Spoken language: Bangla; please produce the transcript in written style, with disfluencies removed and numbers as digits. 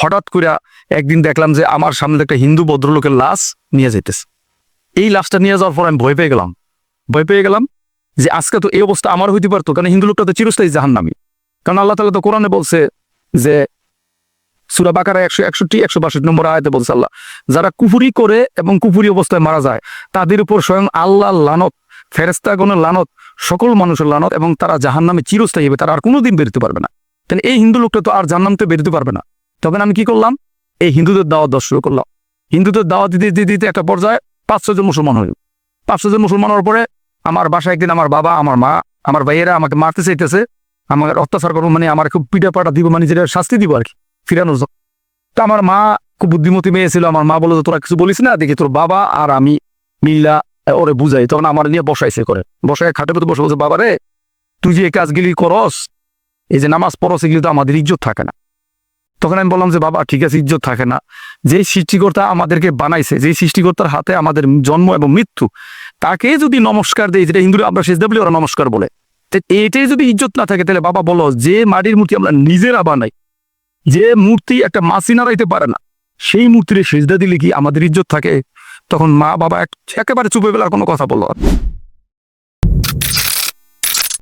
হঠাৎ করে একদিন দেখলাম যে আমার সামনে একটা হিন্দু ভদ্রলোকের লাশ নিয়ে যেতেছে। এই লাশটা নিয়ে যাওয়ার পর আমি ভয় পেয়ে গেলাম যে আজকে তো এই অবস্থা আমার হইতে পারতো, কারণ হিন্দু লোকটা তো চিরস্থায়ী জাহান্নামী। কারণ আল্লাহ তাআলা তো কোরআনে বলছে যে সূরা বাকারা 161-162 নম্বর আয়াতে বলছে আল্লাহ, যারা কুফরি করে এবং কুফরি অবস্থায় মারা যায় তাদের উপর স্বয়ং আল্লাহর লানত, ফেরেশতাগণের লানত, সকল মানুষের লানত, এবং তারা জাহান্নামে চিরস্থায়ী হবে, তারা আর কোনোদিন বেরোতে পারবে না। তাহলে এই হিন্দু লোকটা তো আর জাহান্নামে বেরোতে পারবে না। তখন আমি কি করলাম, এই হিন্দুদের দাওয়াত দেওয়া শুরু করলাম। হিন্দুদের দাওয়াত দিতে দিতে একটা পর্যায়ে 5-6 জন মুসলমান হইল। 5-6 জন মুসলমান হওয়ার পরে আমার বাসায় একদিন আমার বাবা, আমার মা, আমার ভাইয়েরা আমাকে মারতে চাইতেছে, আমার অত্যাচার করবো, মানে আমার খুব পিঠা পাটা দিব, মানে যেটা শাস্তি দিব আর কি, ফিরানোর জন্য। তো আমার মা খুব বুদ্ধিমতী মেয়ে ছিল, আমার মা বললো তোরা কিছু বলিস না, দেখি তোর বাবা আর আমি মিল্লা ওরে বুঝাই। তখন আমার নিয়ে বসাইছে, বসায় খাটে পেতে বসে বলছে, বাবা রে, তুই যে এই কাজগুলি করস, এই যে নামাজ পড়স, এগুলি তো আমাদের ইজ্জত থাকে না। তখন আমি বললাম যে বাবা ঠিক আছে, ইজ্জত থাকে না, যে সৃষ্টিকর্তা আমাদেরকে বানাইছে, যে সৃষ্টিকর্তার হাতে আমাদের জন্ম এবং মৃত্যু, তাকে যদি নমস্কার দেয়, যেটা হিন্দুরা আমরা সেজদা বলি, ওরা নমস্কার বলে, এটাই যদি ইজ্জত না থাকে, তাহলে বাবা বলো, যে মাটির মূর্তি আমরা নিজেরা বানাই, যে মূর্তি একটা মাছি নাড়াইতে পারে না, সেই মূর্তির সেজদা দিলে কি আমাদের ইজ্জত থাকে? তখন মা বাবা একেবারে চুপ হয়ে গেল, আর কোনো কথা বললো না।